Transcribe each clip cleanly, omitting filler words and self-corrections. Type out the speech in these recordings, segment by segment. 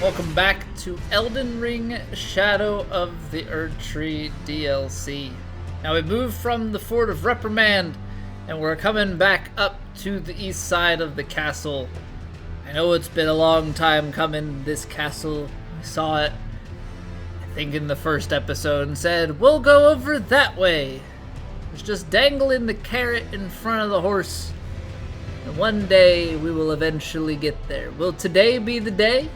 Welcome back to Elden Ring Shadow of the Erdtree DLC. Now we moved from the Fort of Reprimand and we're coming back up to the east side of the castle. I know it's been a long time coming, this castle. We saw it, I think, in the first episode and said, we'll go over that way. It's just dangling the carrot in front of the horse. And one day we will eventually get there. Will today be the day?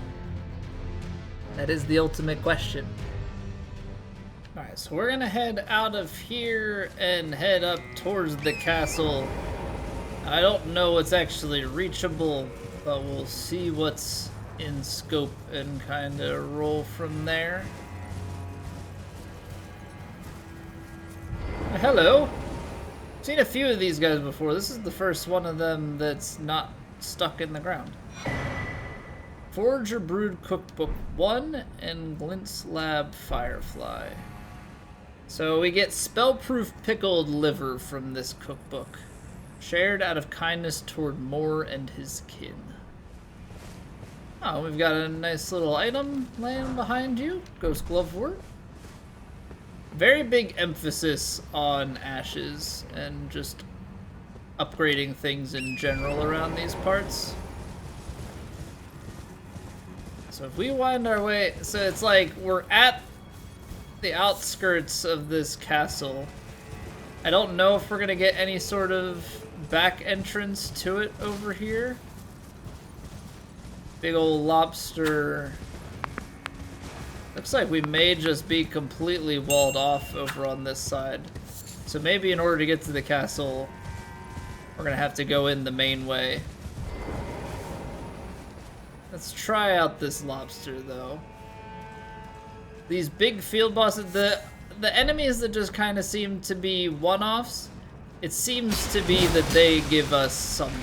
That is the ultimate question. Alright, so we're gonna head out of here and head up towards the castle. I don't know what's actually reachable, but we'll see what's in scope and kind of roll from there. Hello! I've seen a few of these guys before. This is the first one of them that's not stuck in the ground. Forge or Brewed Cookbook 1 and Glint's Lab Firefly. So we get spellproof pickled liver from this cookbook. Shared out of kindness toward Moore and his kin. Oh, we've got a nice little item laying behind you. Ghost Glove Wort. Very big emphasis on ashes and just upgrading things in general around these parts. So if we wind our way, so it's like we're at the outskirts of this castle. I don't know if we're gonna get any sort of back entrance to it over here. Big old lobster. Looks like we may just be completely walled off over on this side. So maybe in order to get to the castle, we're gonna have to go in the main way. Let's try out this lobster, though. These big field bosses, the enemies that just kind of seem to be one-offs, it seems to be that they give us some...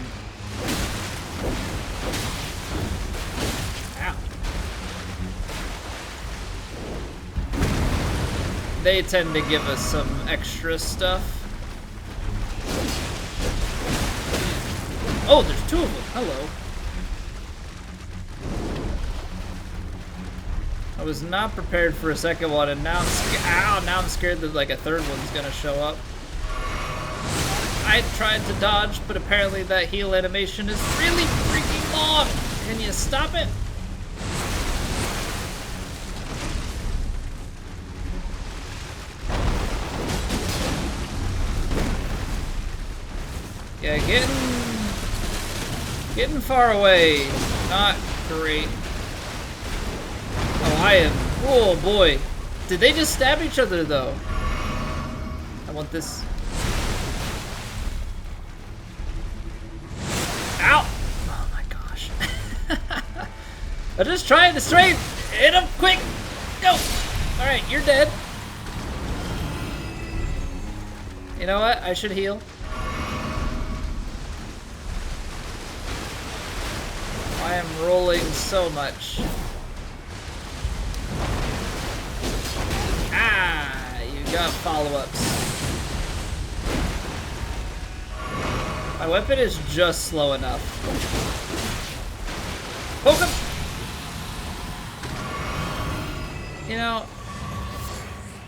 Ow. They tend to give us some extra stuff. Oh, there's two of them. Hello. I was not prepared for a second one, and now now I'm scared that like a third one's gonna show up. I tried to dodge, but apparently that heal animation is really freaking long. Can you stop it? Yeah, getting far away. Not great. Oh, I am. Oh boy. Did they just stab each other though? I want this. Ow! Oh my gosh. I'm just trying to straight. Hit him quick. Go. Alright, you're dead. You know what? I should heal. I am rolling so much. Ah, you got follow-ups. My weapon is just slow enough. Poke him! You know,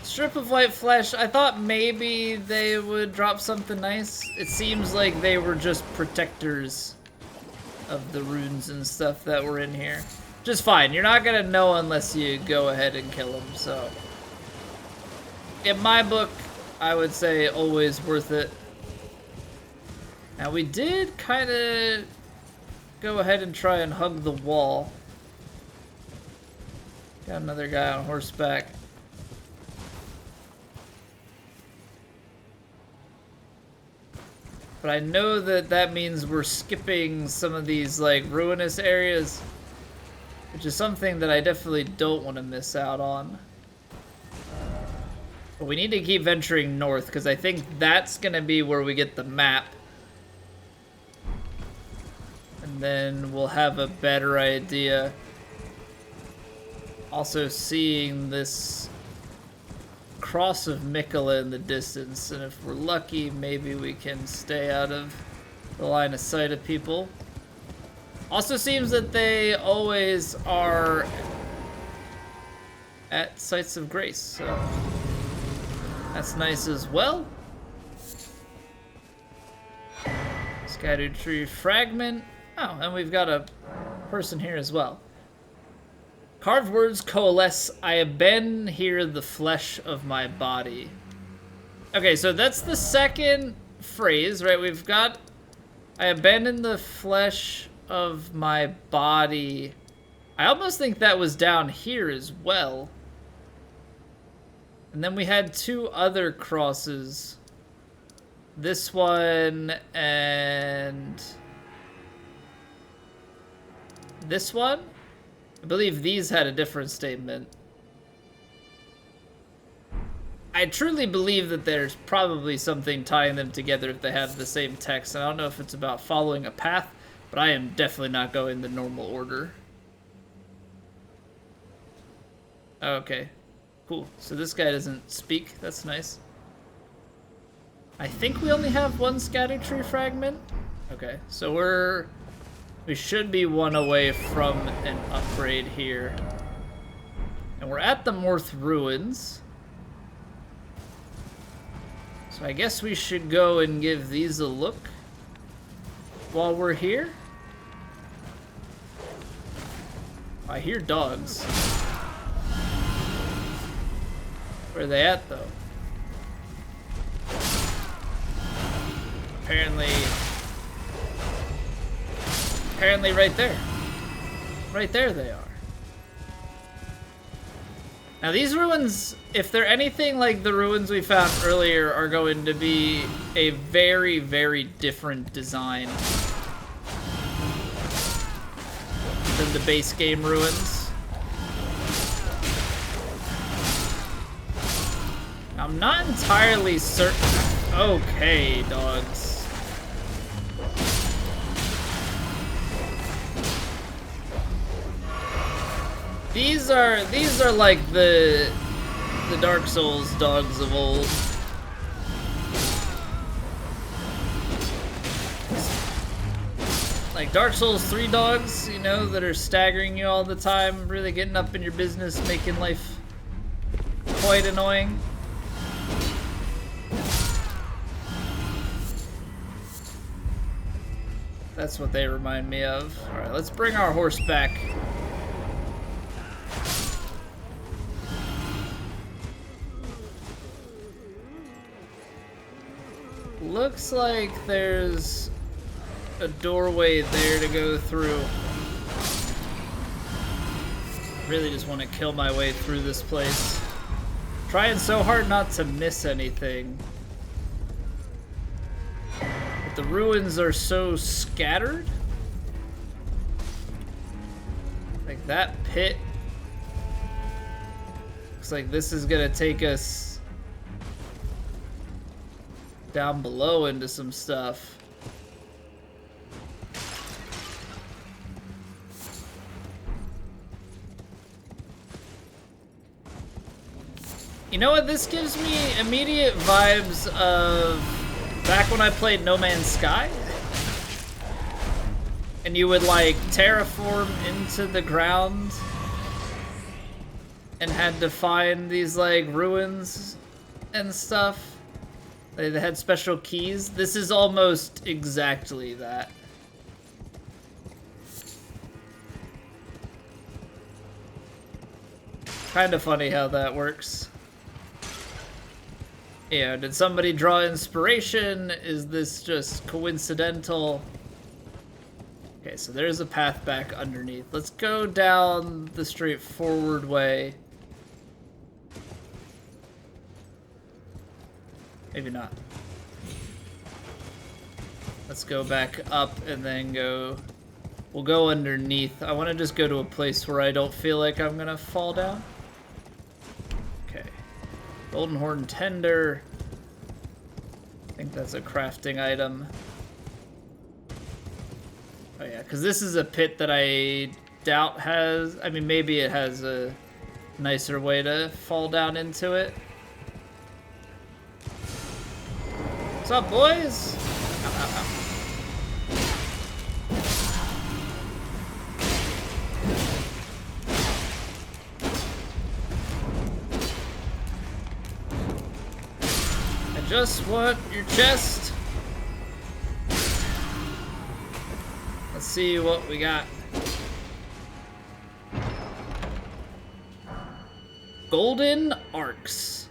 strip of white flesh, I thought maybe they would drop something nice. It seems like they were just protectors of the runes and stuff that were in here. Just fine, you're not gonna know unless you go ahead and kill them, so... In my book, I would say always worth it. Now we did kind of go ahead and try and hug the wall. Got another guy on horseback. But I know that that means we're skipping some of these like ruinous areas, which is something that I definitely don't want to miss out on. But we need to keep venturing north, because I think that's going to be where we get the map. And then we'll have a better idea. Also seeing this cross of Mikola in the distance, and if we're lucky, maybe we can stay out of the line of sight of people. Also seems that they always are at sites of grace, so that's nice as well. Scattered tree fragment. Oh, and we've got a person here as well. Carved words coalesce. I abandon here the flesh of my body. Okay, so that's the second phrase, right? We've got I abandon the flesh of my body. I almost think that was down here as well. And then we had two other crosses. This one and this one. I believe these had a different statement. I truly believe that there's probably something tying them together if they have the same text. I don't know if it's about following a path, but I am definitely not going the normal order. Okay, cool. So this guy doesn't speak. That's nice. I think we only have one scatter tree fragment. Okay, so we should be one away from an upgrade here. And we're at the Moorth ruins. So I guess we should go and give these a look while we're here. I hear dogs. Where are they at, though? Apparently right there. Right there they are. Now these ruins, if they're anything like the ruins we found earlier, are going to be a very, very different design than the base game ruins. I'm not entirely certain. Okay, dogs. These are like the Dark Souls dogs of old. Like Dark Souls 3 dogs, you know, that are staggering you all the time, really getting up in your business, making life quite annoying. That's what they remind me of. Alright, let's bring our horse back. Looks like there's a doorway there to go through. Really just want to kill my way through this place. Trying so hard not to miss anything. But the ruins are so scattered. Like that pit. Looks like this is gonna take us down below into some stuff. You know what? This gives me immediate vibes of back when I played No Man's Sky. And you would like terraform into the ground and had to find these like ruins and stuff. They had special keys. This is almost exactly that. Kind of funny how that works. Yeah, did somebody draw inspiration? Is this just coincidental? Okay, so there's a path back underneath. Let's go down the straightforward way. Maybe not. Let's go back up and then go... We'll go underneath. I want to just go to a place where I don't feel like I'm gonna fall down. Okay. Golden Horn Tender. I think that's a crafting item. Oh yeah, because this is a pit that I doubt has... I mean, maybe it has a nicer way to fall down into it. What's up, boys? Ow, ow, ow. just want your chest. Let's see what we got. Golden Arcs.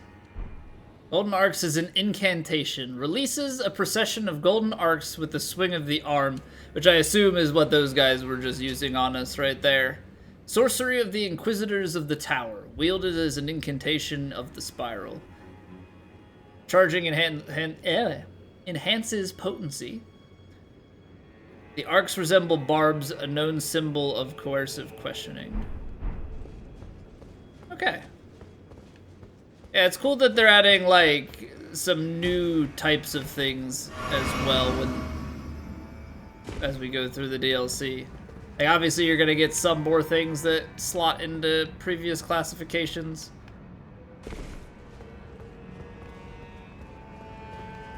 Golden Arcs is an incantation. Releases a procession of golden arcs with the swing of the arm, which I assume is what those guys were just using on us right there. Sorcery of the Inquisitors of the Tower. Wielded as an incantation of the spiral. Charging enhances potency. The arcs resemble barbs, a known symbol of coercive questioning. Okay. Yeah, it's cool that they're adding, like, some new types of things as well as we go through the DLC. Like, obviously you're gonna get some more things that slot into previous classifications.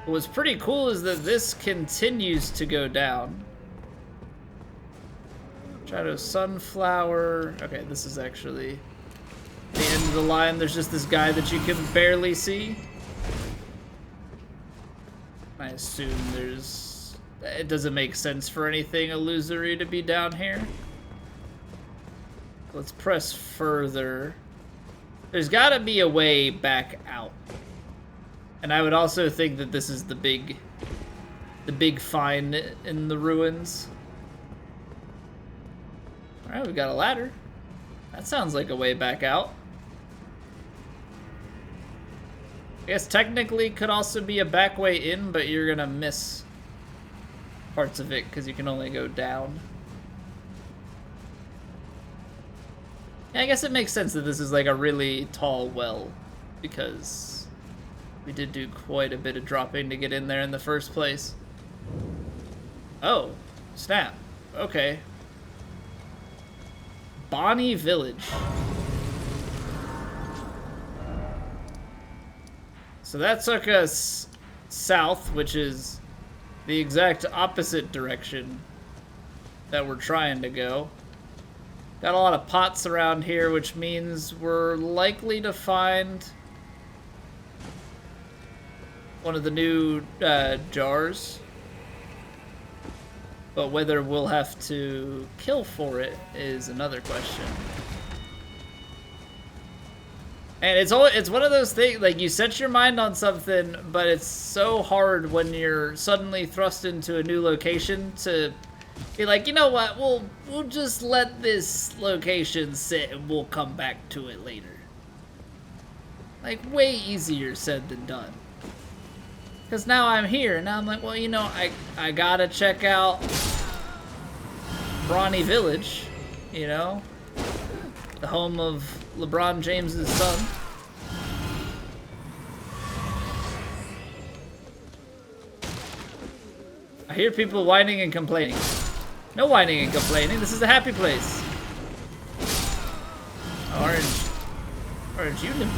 What's pretty cool is that this continues to go down. Shadow Sunflower. Okay, this is actually the end of the line. There's just this guy that you can barely see. I assume it doesn't make sense for anything illusory to be down here. Let's press further. There's gotta be a way back out. And I would also think that this is the big find in the ruins. Alright, we got a ladder. That sounds like a way back out. I guess technically could also be a back way in, but you're gonna miss parts of it because you can only go down. Yeah, I guess it makes sense that this is like a really tall well because we did do quite a bit of dropping to get in there in the first place. Oh, snap. Okay. Bonny Village. So that took us south, which is the exact opposite direction that we're trying to go. Got a lot of pots around here, which means we're likely to find one of the new jars. But whether we'll have to kill for it is another question. And it's one of those things, like, you set your mind on something, but it's so hard when you're suddenly thrust into a new location to be like, you know what, we'll just let this location sit and we'll come back to it later. Like, way easier said than done. Because now I'm here, and now I'm like, well, you know, I gotta check out Bonny Village, you know? The home of LeBron James's son. I hear people whining and complaining. No whining and complaining, this is a happy place. Orange Union.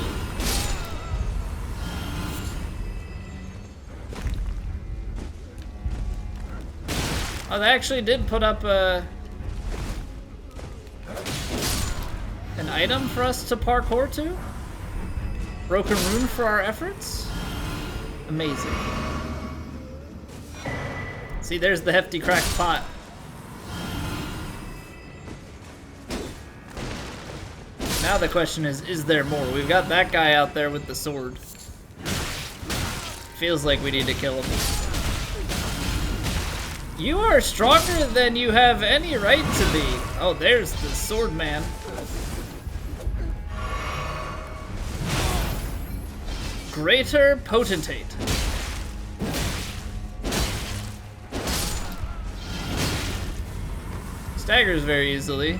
Oh, they actually did put up an item for us to parkour to? Broken rune for our efforts? Amazing. See, there's the hefty cracked pot. Now the question is there more? We've got that guy out there with the sword. Feels like we need to kill him. You are stronger than you have any right to be. Oh, there's the sword man. Greater Potentate. Staggers very easily.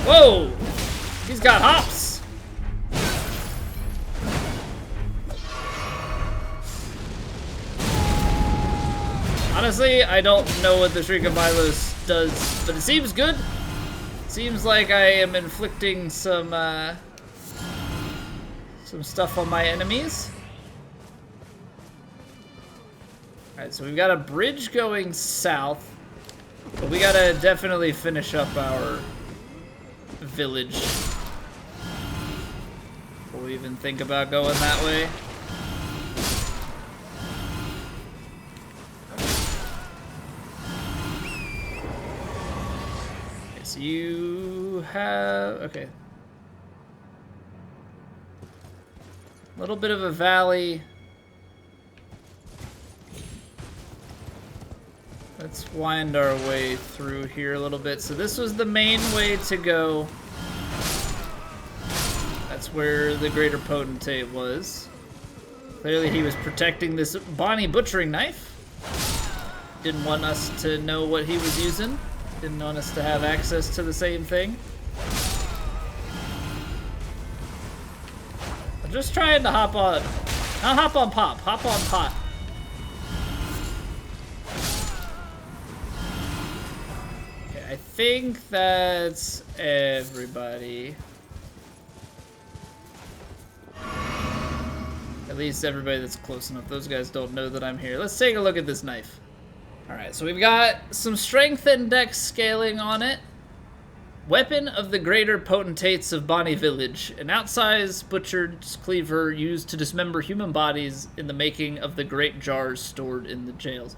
Whoa! He's got hops! Honestly, I don't know what the Shriek of Milos does, but it seems good. Seems like I am inflicting some stuff on my enemies. Alright, so we've got a bridge going south, but we gotta definitely finish up our village before we even think about going that way. so you have... Okay. A little bit of a valley. Let's wind our way through here a little bit. So this was the main way to go. That's where the Greater Potentate was. Clearly he was protecting this Bonny butchering knife. Didn't want us to know what he was using. Didn't want us to have access to the same thing. I'm just trying to hop on. Not hop on pop, hop on pot. Okay, I think that's everybody. At least everybody that's close enough. Those guys don't know that I'm here. Let's take a look at this knife. Alright, so we've got some strength and dex scaling on it. Weapon of the Greater Potentates of Bonny Village. An outsized butcher's cleaver used to dismember human bodies in the making of the great jars stored in the jails.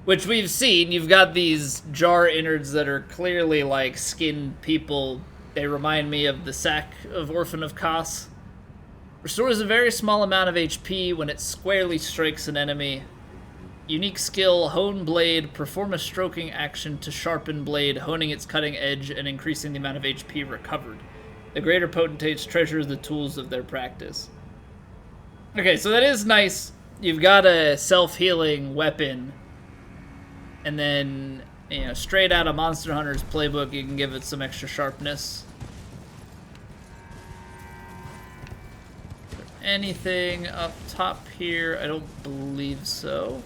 Which we've seen. You've got these jar innards that are clearly like skinned people. They remind me of the sack of Orphan of Kos. Restores a very small amount of HP when it squarely strikes an enemy. Unique skill, hone blade, perform a stroking action to sharpen blade, honing its cutting edge and increasing the amount of HP recovered. The Greater Potentates treasure the tools of their practice. Okay, so that is nice. You've got a self-healing weapon. And then, you know, straight out of Monster Hunter's playbook, you can give it some extra sharpness. Anything up top here? I don't believe so.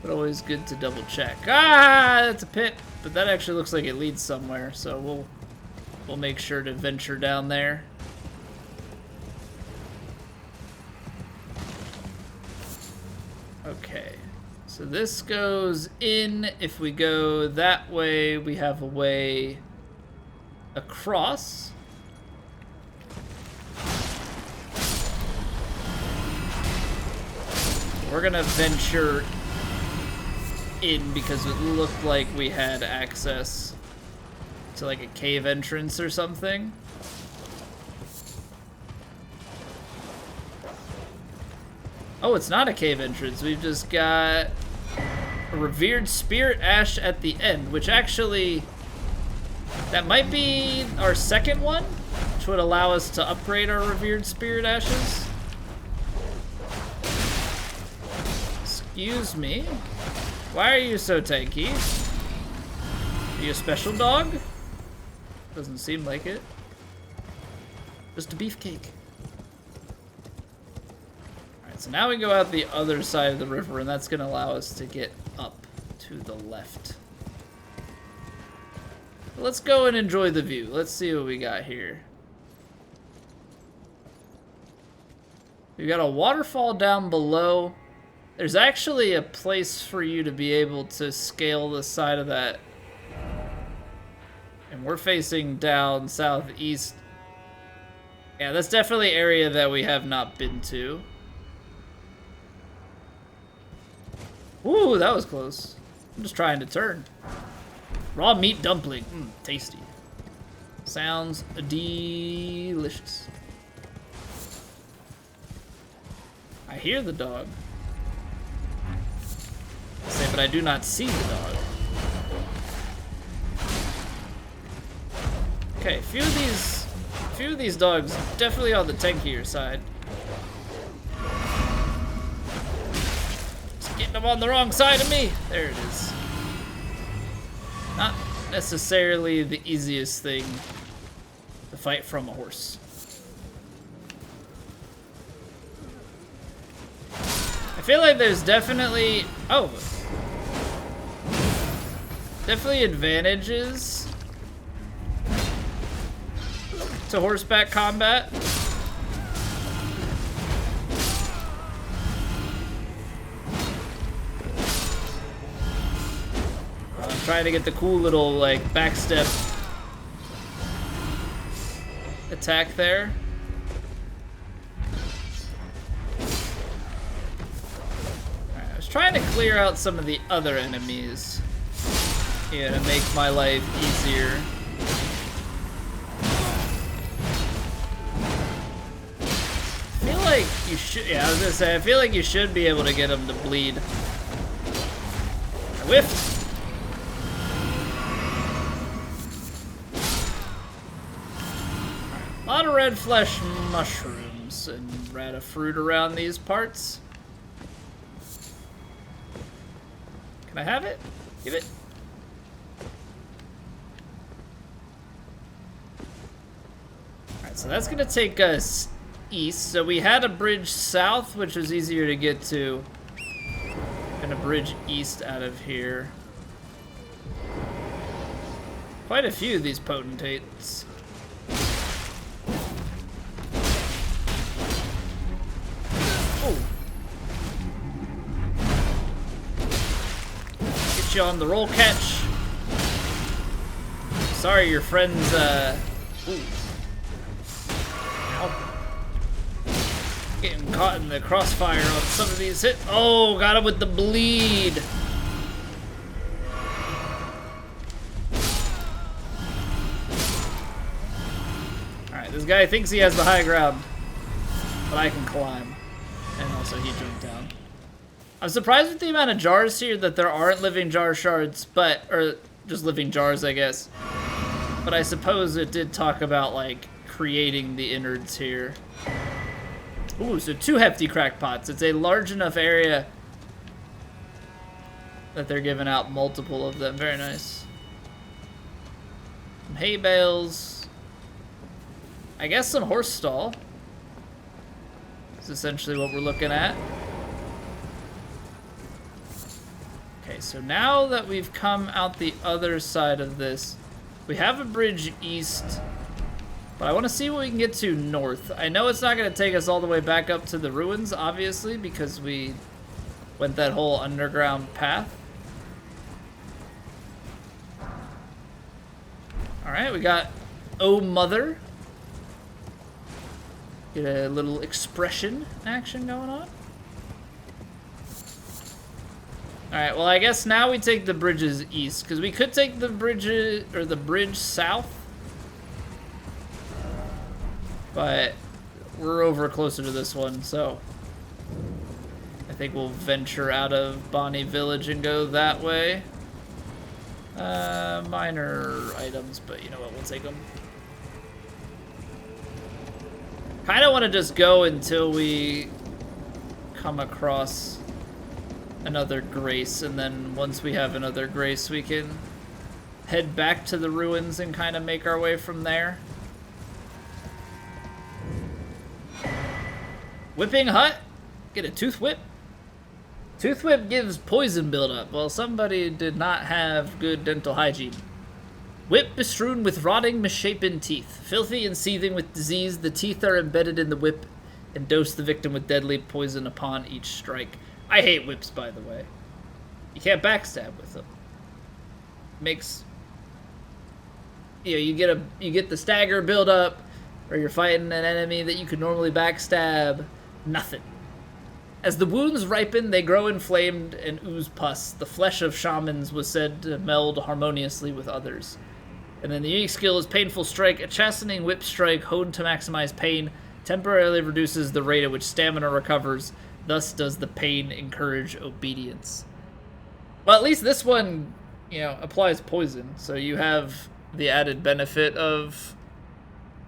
But always good to double check. Ah, that's a pit, but that actually looks like it leads somewhere, so we'll make sure to venture down there. Okay, so this goes in. If we go that way, we have a way across. We're gonna venture in because it looked like we had access to like a cave entrance or something. Oh, it's not a cave entrance. We've just got a revered spirit ash at the end, which actually, that might be our second one, which would allow us to upgrade our revered spirit ashes. Excuse me. Why are you so tanky? Are you a special dog? Doesn't seem like it. Just a beefcake. Alright, so now we go out the other side of the river, and that's gonna allow us to get up to the left. But let's go and enjoy the view. Let's see what we got here. We've got a waterfall down below. There's actually a place for you to be able to scale the side of that. And we're facing down southeast. Yeah, that's definitely an area that we have not been to. Ooh, that was close. I'm just trying to turn. Raw meat dumpling. Tasty. Sounds delicious. I hear the dog. But I do not see the dog. Okay, a few of these dogs definitely on the tankier side. Just getting them on the wrong side of me. There it is. Not necessarily the easiest thing to fight from a horse. I feel like there's definitely definitely advantages to horseback combat. I'm trying to get the cool little like backstep attack there. Alright, I was trying to clear out some of the other enemies. Yeah, to make my life easier. I feel like you should, yeah, I was gonna say, I feel like you should be able to get him to bleed. I whiffed. A lot of red flesh mushrooms and rata fruit around these parts. Can I have it? Give it. Alright, so that's gonna take us east. So we had a bridge south, which was easier to get to. And a bridge east out of here. Quite a few of these potentates. Oh. Get you on the roll catch. Sorry, your friend's, ooh. Ow. Getting caught in the crossfire on some of these hits. Oh, got him with the bleed. Alright, this guy thinks he has the high ground, but I can climb. And also he jumped down. I'm surprised with the amount of jars here that there aren't living jar shards, or just living jars, I guess. But I suppose it did talk about, like, creating the innards here. Ooh, so 2 hefty crackpots. It's a large enough area that they're giving out multiple of them. Very nice. Some hay bales. I guess some horse stall. That's essentially what we're looking at. Okay, so now that we've come out the other side of this, we have a bridge east, but I want to see what we can get to north. I know it's not going to take us all the way back up to the ruins, obviously, because we went that whole underground path. Alright, we got Oh Mother. Get a little expression action going on. Alright, well I guess now we take the bridges east, because we could take the bridge south. But we're over closer to this one, so I think we'll venture out of Bonny Village and go that way. Minor items, but you know what, we'll take them. Kinda wanna just go until we come across another grace, and then once we have another grace we can head back to the ruins and kind of make our way from there. Whipping hut, get a tooth whip. Tooth whip gives poison buildup. Well, somebody did not have good dental hygiene. Whip bestrewn with rotting, misshapen teeth. Filthy and seething with disease, the teeth are embedded in the whip and dose the victim with deadly poison upon each strike. I hate whips, by the way. You can't backstab with them. Makes, you know, you get the stagger build up, or you're fighting an enemy that you could normally backstab. Nothing. As the wounds ripen, they grow inflamed and ooze pus. The flesh of shamans was said to meld harmoniously with others. And then the unique skill is Painful Strike. A chastening whip strike honed to maximize pain temporarily reduces the rate at which stamina recovers. Thus does the pain encourage obedience. Well, at least this one, you know, applies poison. So you have the added benefit of,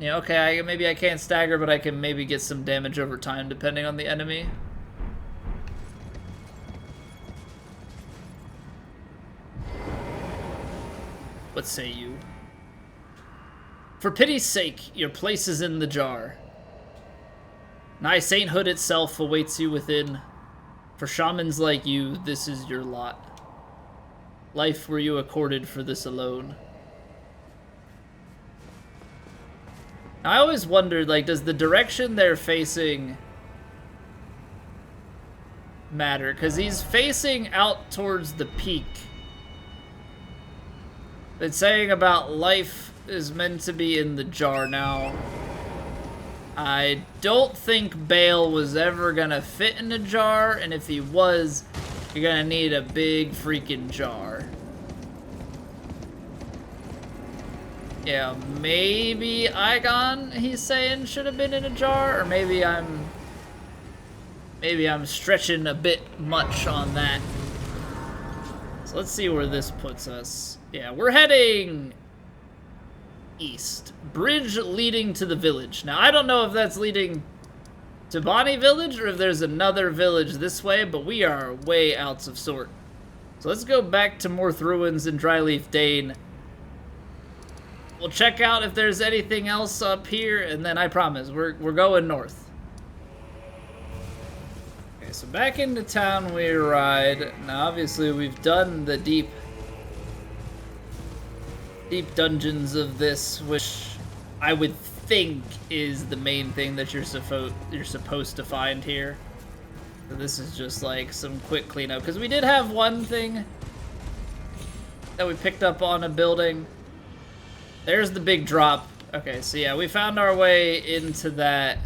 you know, okay, maybe I can't stagger, but I can maybe get some damage over time depending on the enemy. What say you? For pity's sake, your place is in the jar. Nigh sainthood itself awaits you within. For shamans like you, this is your lot. Life were you accorded for this alone. Now, I always wondered, like, does the direction they're facing matter? Because he's facing out towards the peak. It's saying about life is meant to be in the jar. Now, I don't think Bale was ever gonna fit in a jar, and if he was, you're gonna need a big freaking jar. Yeah, maybe Igon, he's saying, should have been in a jar, or maybe I'm stretching a bit much on that. So let's see where this puts us. Yeah, we're heading east. Bridge leading to the village. Now, I don't know if that's leading to Bonny village or if there's another village this way, but we are way out of sort. So let's go back to Moorth Ruins and Dryleaf Dane. We'll check out if there's anything else up here, and then I promise, we're going north. Okay, so back into town we ride. Now, obviously, we've done the deep dungeons of this, which I would think is the main thing that you're supposed to find here. So this is just like some quick cleanup, because we did have one thing that we picked up on a building. There's the big drop. Okay, so yeah, we found our way into that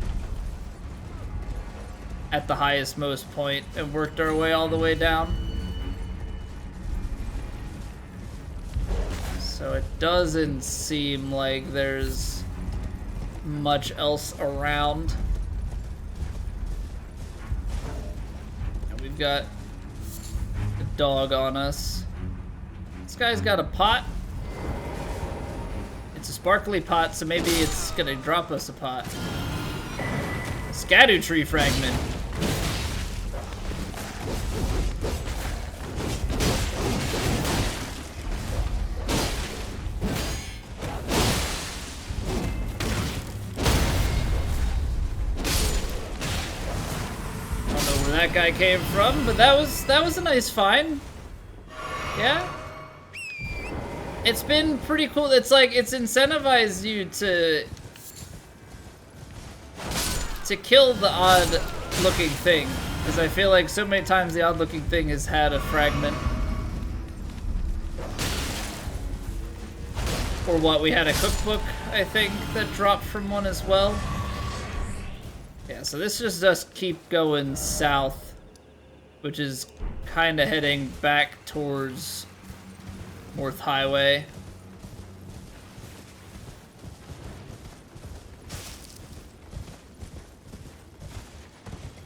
at the highest most point and worked our way all the way down. So it doesn't seem like there's much else around. And we've got a dog on us. This guy's got a pot. It's a sparkly pot, so maybe it's gonna drop us a pot. Scadu tree fragment. I don't know where that guy came from, but that was a nice find. Yeah. It's been pretty cool. It's like, it's incentivized you to kill the odd looking thing. Because I feel like so many times the odd looking thing has had a fragment. Or what, we had a cookbook, I think, that dropped from one as well. Yeah, so this just does keep going south, which is kind of heading back towards Moorth Highway.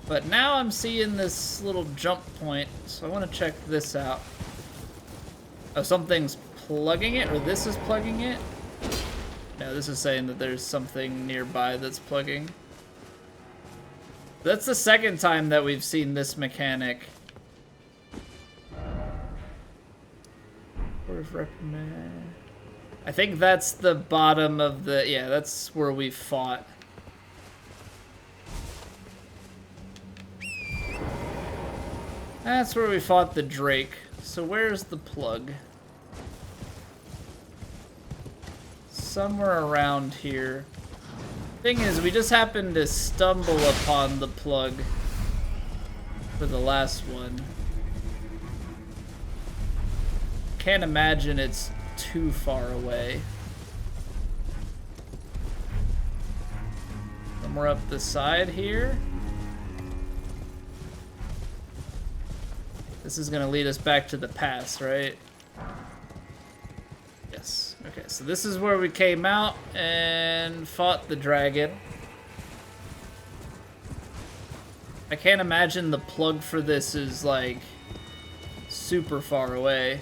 But now I'm seeing this little jump point, so I want to check this out. Oh, something's plugging it, or this is plugging it? No, this is saying that there's something nearby that's plugging. That's the second time that we've seen this mechanic. I think that's the bottom of the... Yeah, that's where we fought. That's where we fought the Drake. So where's the plug? Somewhere around here. Thing is, we just happened to stumble upon the plug for the last one. Can't imagine it's too far away. Somewhere up the side here. This is gonna lead us back to the past, right? Yes. Okay, so this is where we came out and fought the dragon. I can't imagine the plug for this is like super far away.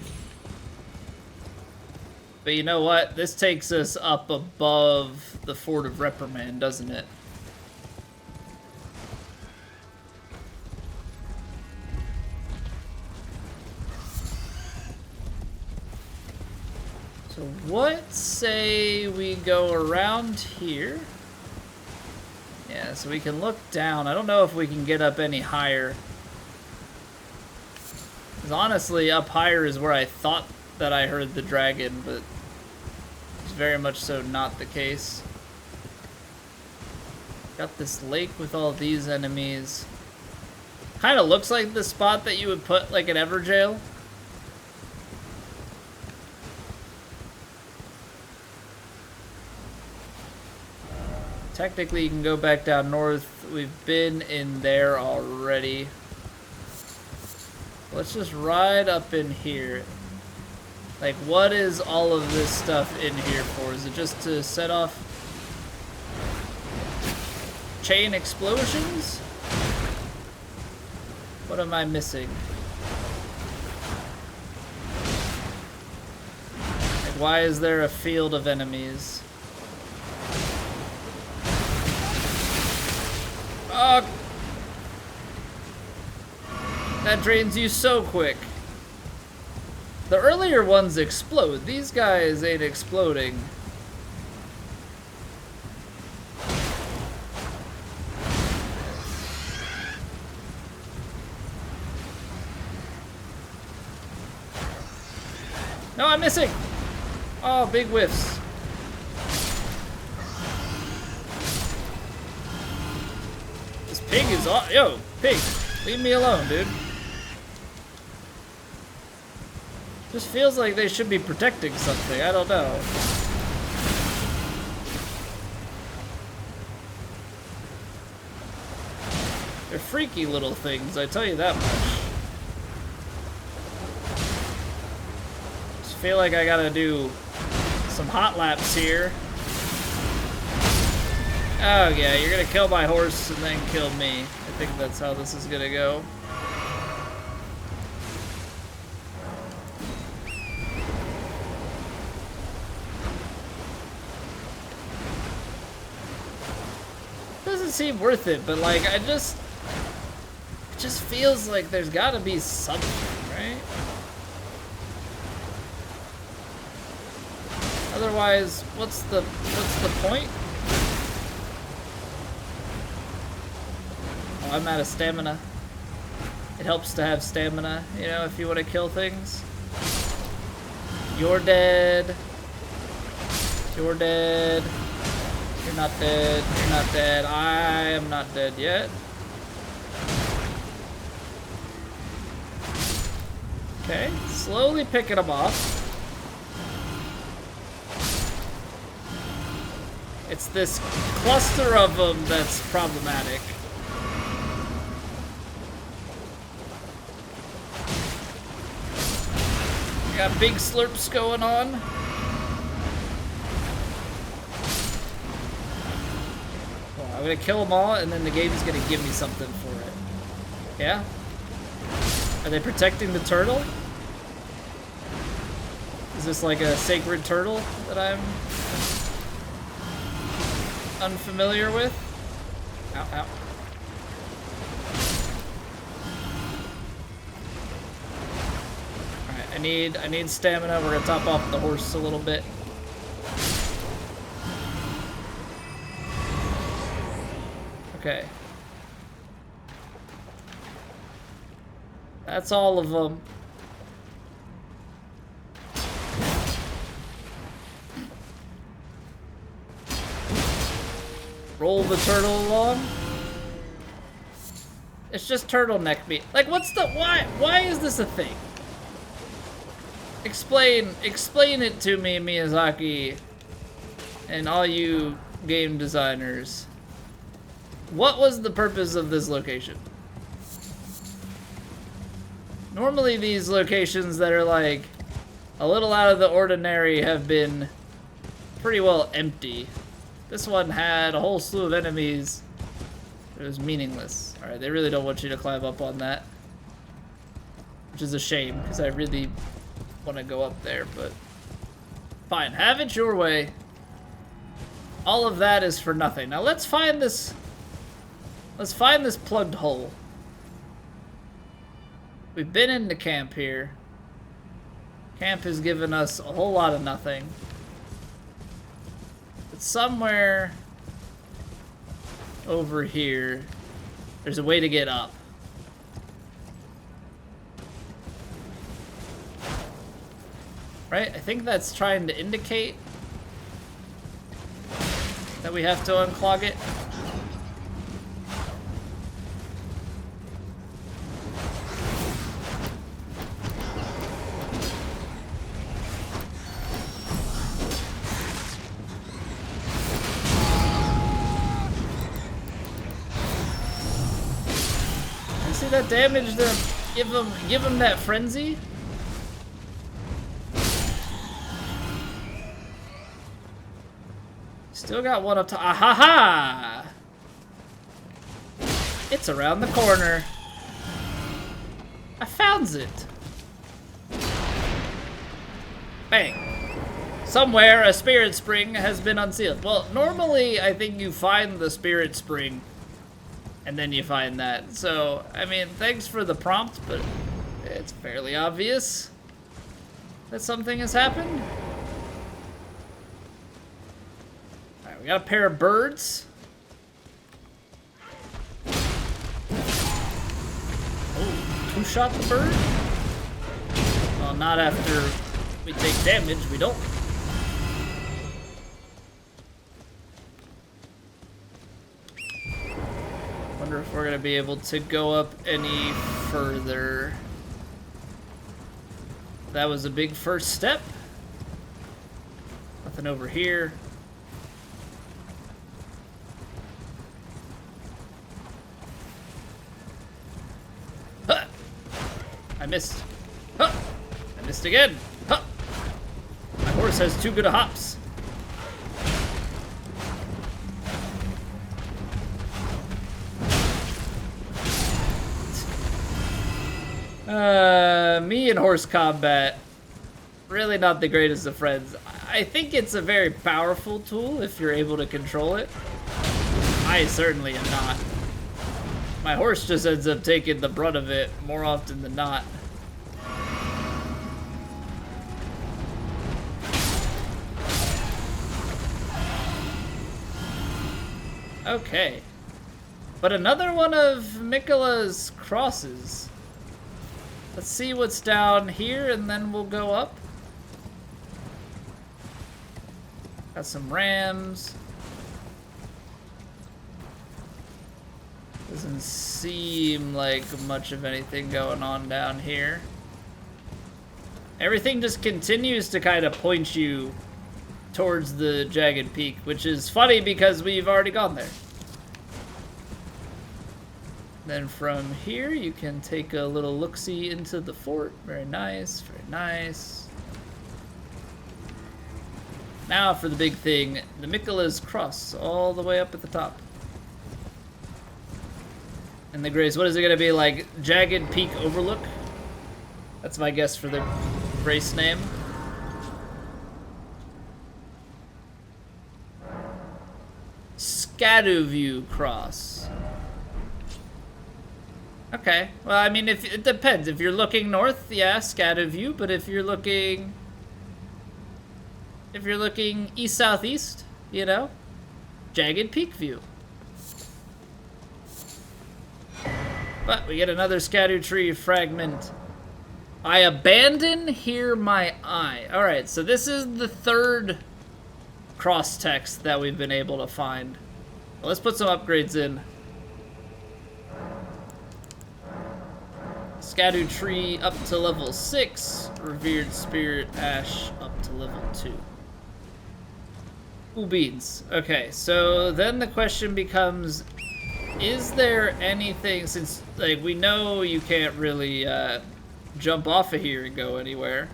But you know what? This takes us up above the Fort of Reprimand, doesn't it? So what say we go around here? Yeah, so we can look down. I don't know if we can get up any higher. 'Cause honestly, up higher is where I thought that I heard the dragon, but it's very much so not the case. Got this lake with all these enemies. Kind of looks like the spot that you would put like an Everjail. Technically, you can go back down north. We've been in there already. Let's just ride up in here. Like, what is all of this stuff in here for? Is it just to set off chain explosions? What am I missing? Like, why is there a field of enemies? Oh! That drains you so quick. The earlier ones explode. These guys ain't exploding. No, I'm missing. Oh, big whiffs. This pig is all. Yo, pig, leave me alone, dude. Just feels like they should be protecting something. I don't know. They're freaky little things, I tell you that much. Just feel like I gotta do some hot laps here. Oh yeah, you're gonna kill my horse and then kill me. I think that's how this is gonna go. Doesn't seem worth it, but like it just feels like there's gotta be something, right? Otherwise, what's the point? Oh, I'm out of stamina. It helps to have stamina, you know, if you want to kill things. You're dead. You're dead. You're not dead. You're not dead. I am not dead yet. Okay, slowly picking them off. It's this cluster of them that's problematic. Got big slurps going on. I'm gonna kill them all, and then the game's gonna give me something for it. Yeah? Are they protecting the turtle? Is this like a sacred turtle that I'm unfamiliar with? Ow, ow. Alright, I need stamina. We're gonna top off the horse a little bit. Okay. That's all of them. Roll the turtle along. It's just turtleneck meat. Like, what's the why is this a thing? Explain it to me, Miyazaki, and all you game designers. What was the purpose of this location? Normally these locations that are like a little out of the ordinary have been pretty well empty. This one had a whole slew of enemies. It was meaningless. Alright, they really don't want you to climb up on that. Which is a shame, because I really want to go up there, but fine, have it your way. All of that is for nothing. Now let's find this plugged hole. We've been in the camp here. Camp has given us a whole lot of nothing. But somewhere over here, there's a way to get up. Right? I think that's trying to indicate that we have to unclog it. See that damage? Give him that frenzy. Still got one up top. Ah ha ha! It's around the corner. I found it. Bang. Somewhere a spirit spring has been unsealed. Well, normally I think you find the spirit spring and then you find that. So, I mean, thanks for the prompt, but it's fairly obvious that something has happened. Alright, we got a pair of birds. Oh, two-shot the bird? Well, not after we take damage, we don't. Wonder if we're gonna be able to go up any further. That was a big first step. Nothing over here. Huh! I missed. Huh! I missed again. Huh! My horse has too good a hops. Me and horse combat, really not the greatest of friends. I think it's a very powerful tool if you're able to control it. I certainly am not. My horse just ends up taking the brunt of it more often than not. Okay. But another one of Miquella's crosses. Let's see what's down here, and then we'll go up. Got some rams. Doesn't seem like much of anything going on down here. Everything just continues to kind of point you towards the jagged peak, which is funny because we've already gone there. Then from here, you can take a little look-see into the fort. Very nice, very nice. Now for the big thing, the Miquella's Cross, all the way up at the top. And the Grace, what is it gonna be, like Jagged Peak Overlook? That's my guess for the race name. Shadowview Cross. Okay, well, I mean, if it depends. If you're looking north, yeah, Shadowview. But if you're looking east-southeast, you know, Jagged Peak View. But we get another Erdtree fragment. I abandon here my eye. All right, so this is the third cross text that we've been able to find. Well, let's put some upgrades in. Erdtree up to level 6. Revered Spirit Ash up to level 2. Ooh, beans. Okay, so then the question becomes, is there anything, since like we know you can't really jump off of here and go anywhere.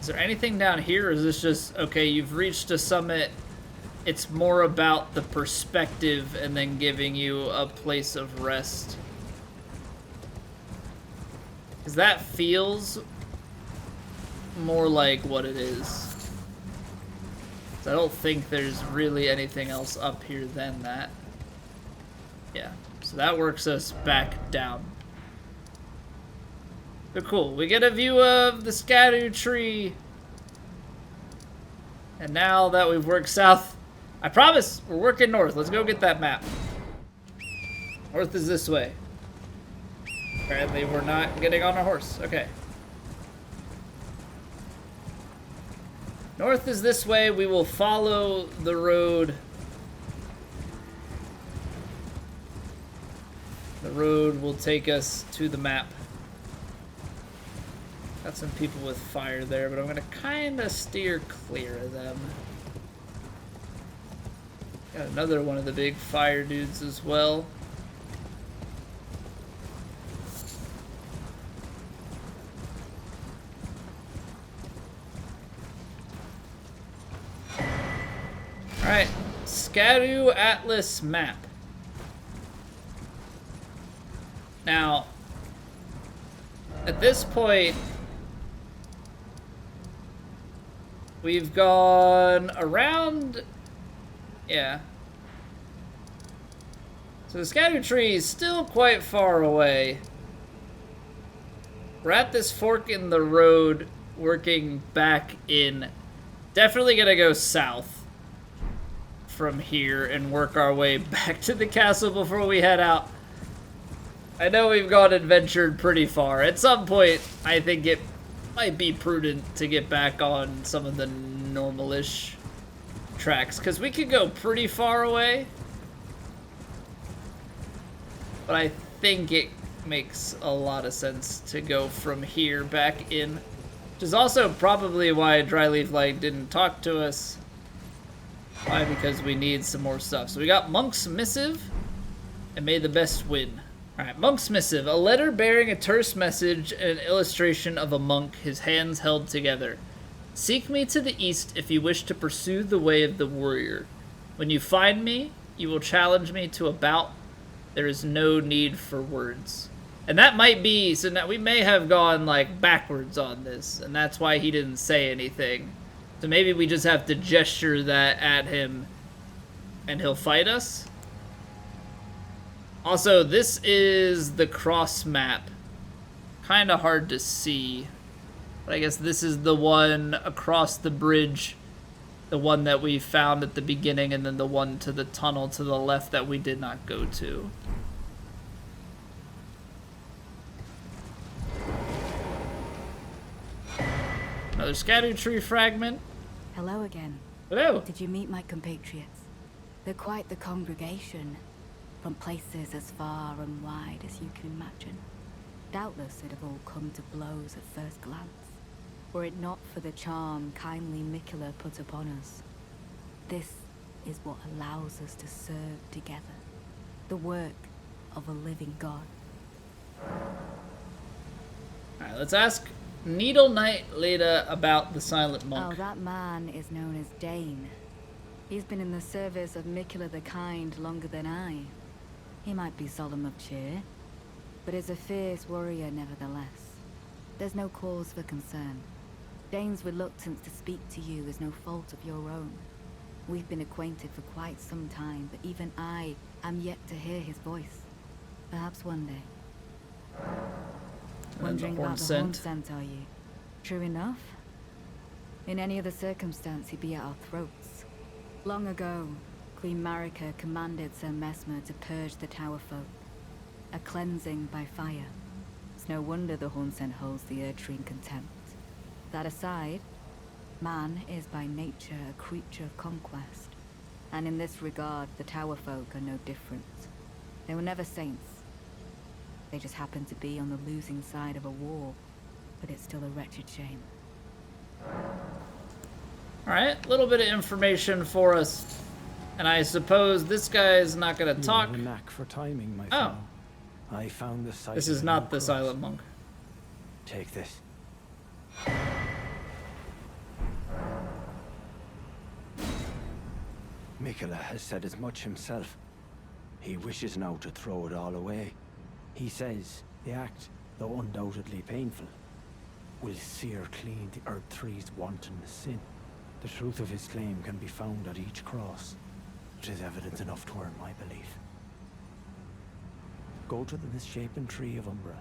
Is there anything down here, or is this just, okay, you've reached a summit, it's more about the perspective and then giving you a place of rest? Because that feels more like what it is. So I don't think there's really anything else up here than that. Yeah, so that works us back down. But cool, we get a view of the Erdtree. And now that we've worked south, I promise we're working north. Let's go get that map. North is this way. Apparently we're not getting on a horse. Okay. North is this way. We will follow the road. The road will take us to the map. Got some people with fire there, but I'm gonna kind of steer clear of them. Got another one of the big fire dudes as well. Alright, Scadu Atlas map. Now, at this point, we've gone around, yeah. So the Scadu tree is still quite far away. We're at this fork in the road, working back in. Definitely gonna go south from here and work our way back to the castle before we head out. I know we've gone adventured pretty far. At some point, I think it might be prudent to get back on some of the normal-ish tracks, because we could go pretty far away. But I think it makes a lot of sense to go from here back in. Which is also probably why Dryleaf Light didn't talk to us. Why? Because we need some more stuff. So we got Monk's Missive, and may the best win. Alright, Monk's Missive. A letter bearing a terse message and an illustration of a monk, his hands held together. Seek me to the east if you wish to pursue the way of the warrior. When you find me, you will challenge me to a bout. There is no need for words. And that might be, so now we may have gone like backwards on this, and that's why he didn't say anything. So maybe we just have to gesture that at him and he'll fight us. Also, this is the cross map. Kind of hard to see. But I guess this is the one across the bridge. The one that we found at the beginning, and then the one to the tunnel to the left that we did not go to. Another Scadu tree fragment. Hello again. Hello. Did you meet my compatriots? They're quite the congregation, from places as far and wide as you can imagine. Doubtless it'd have all come to blows at first glance, were it not for the charm kindly Miquella put upon us. This is what allows us to serve together, the work of a living God. Alright, let's ask Needle Knight Leda about the Silent Monk. Oh, that man is known as Dane. He's been in the service of Miquella the Kind longer than I. He might be solemn of cheer, but is a fierce warrior nevertheless. There's no cause for concern. Dane's reluctance to speak to you is no fault of your own. We've been acquainted for quite some time, but even I am yet to hear his voice. Perhaps one day. Wondering about the horn scent, are you? True enough. In any other circumstance, he'd be at our throats. Long ago, Queen Marika commanded Sir Mesmer to purge the Tower folk. A cleansing by fire. It's no wonder the horn scent holds the Erdtree in contempt. That aside, man is by nature a creature of conquest. And in this regard, the Tower folk are no different. They were never saints. They just happened to be on the losing side of a war, but it's still a wretched shame. Alright, a little bit of information for us. And I suppose this guy is not going to talk. You have a knack for timing, my Oh. fellow. I found the site. This is not the Silent Monk. Take this. Miquella has said as much himself. He wishes now to throw it all away. He says the act, though undoubtedly painful, will sear clean the Erdtree's wanton sin. The truth of his claim can be found at each cross. It is evident enough to earn my belief. Go to the misshapen tree of Umbra.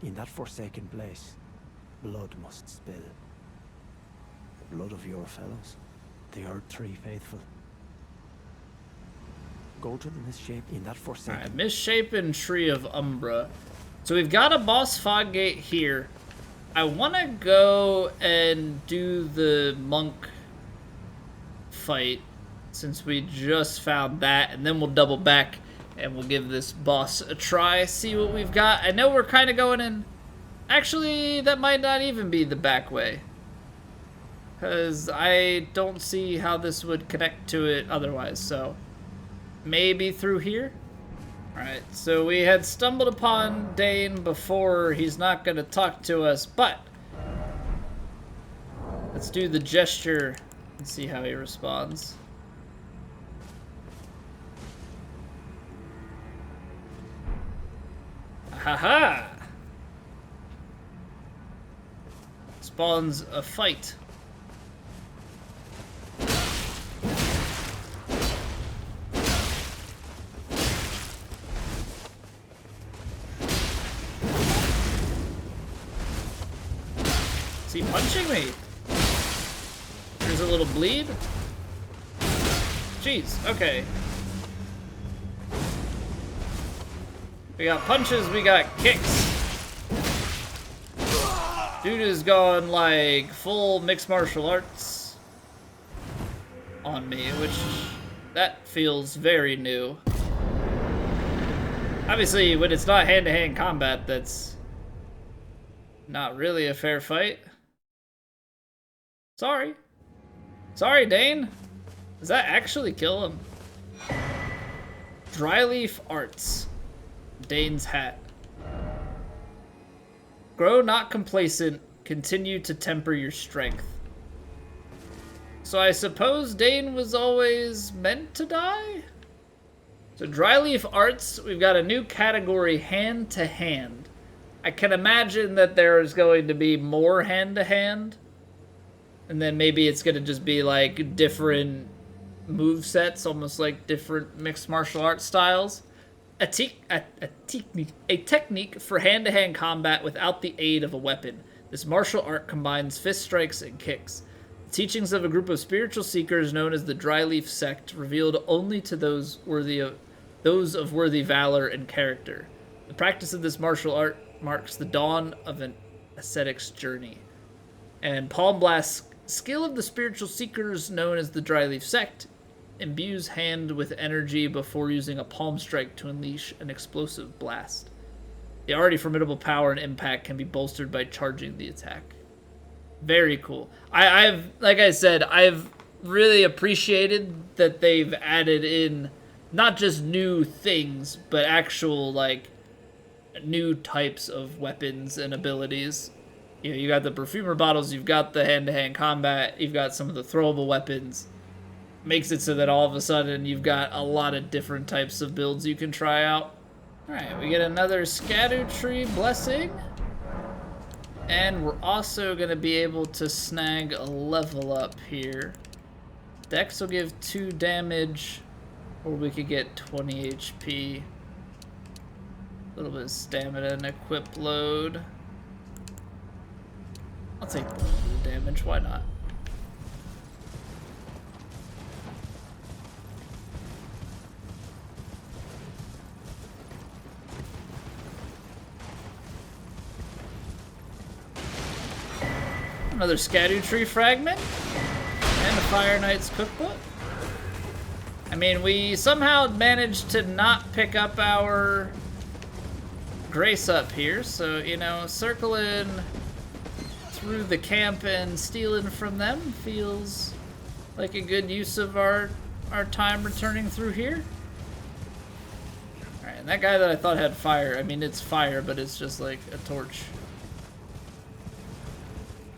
In that forsaken place, blood must spill. The blood of your fellows, the Erdtree faithful. Go to the misshapen in that forsaken. Alright, misshapen tree of Umbra. So we've got a boss fog gate here. I want to go and do the monk fight since we just found that, and then we'll double back and we'll give this boss a try, see what we've got. I know we're kind of going in. Actually, that might not even be the back way, because I don't see how this would connect to it otherwise, so maybe through here? Alright, so we had stumbled upon Dane before. He's not going to talk to us, but let's do the gesture and see how he responds. Haha! Spawns a fight. Is he punching me? There's a little bleed. Jeez, okay. We got punches, we got kicks. Dude is going like full mixed martial arts on me, which that feels very new. Obviously, when it's not hand-to-hand combat, that's not really a fair fight. Sorry. Sorry, Dane. Does that actually kill him? Dryleaf Arts. Dane's hat. Grow not complacent, continue to temper your strength. So I suppose Dane was always meant to die? So Dryleaf Arts, we've got a new category, hand to hand. I can imagine that there's going to be more hand to hand. And then maybe it's going to just be like different move sets, almost like different mixed martial arts styles. A technique for hand-to-hand combat without the aid of a weapon. This martial art combines fist strikes and kicks. The teachings of a group of spiritual seekers known as the Dryleaf Sect, revealed only to those of worthy valor and character. The practice of this martial art marks the dawn of an ascetic's journey. And Palm Blast's skill of the spiritual seekers known as the Dryleaf Sect imbues hand with energy before using a palm strike to unleash an explosive blast. The already formidable power and impact can be bolstered by charging the attack. Very cool. I've like I said, I've really appreciated that they've added in not just new things, but actual like new types of weapons and abilities. You know, you got the perfumer bottles, you've got the hand-to-hand combat, you've got some of the throwable weapons. Makes it so that all of a sudden you've got a lot of different types of builds you can try out. Alright, we get another Erdtree blessing. And we're also going to be able to snag a level up here. Dex will give 2 damage, or we could get 20 HP. A little bit of stamina and equip load. I'll take the damage, why not? Another Erdtree fragment, and a Fire Knight's cookbook. I mean, we somehow managed to not pick up our Grace up here, so, you know, circling through the camp and stealing from them feels like a good use of our time returning through here. Alright, and that guy that I thought had fire, I mean, it's fire, but it's just like a torch.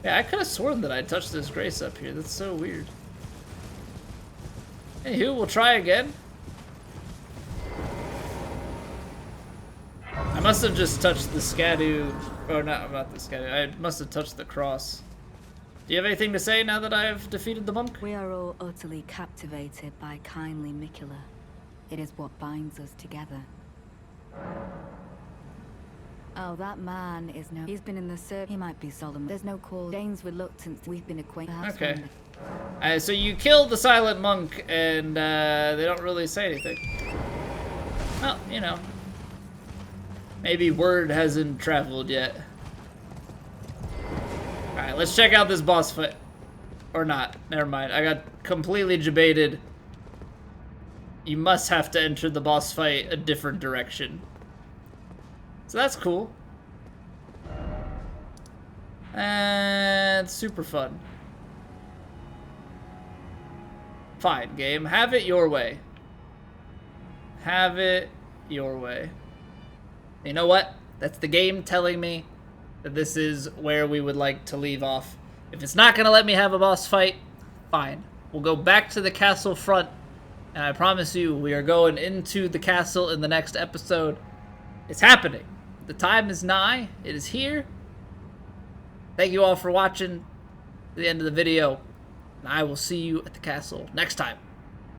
Yeah, I could have sworn that I touched this Grace up here. That's so weird. Anywho, we'll try again. I must have just touched the Scadu. Oh, not the Scadu. I must have touched the cross. Do you have anything to say now that I have defeated the monk? We are all utterly captivated by kindly Miquella. It is what binds us together. Oh, that man is no... He's been in the service. He might be solemn. There's no call. Dane's reluctant. We've been acquainted. Okay. So you killed the silent monk, and they don't really say anything. Well, you know. Maybe word hasn't traveled yet. Alright, let's check out this boss fight. Or not. Never mind. I got completely debated. You must have to enter the boss fight a different direction. So that's cool. And super fun. Fine, game. Have it your way. Have it your way. You know what? That's the game telling me that this is where we would like to leave off. If it's not going to let me have a boss fight, fine. We'll go back to the castle front, and I promise you we are going into the castle in the next episode. It's happening. The time is nigh. It is here. Thank you all for watching to the end of the video. And I will see you at the castle next time.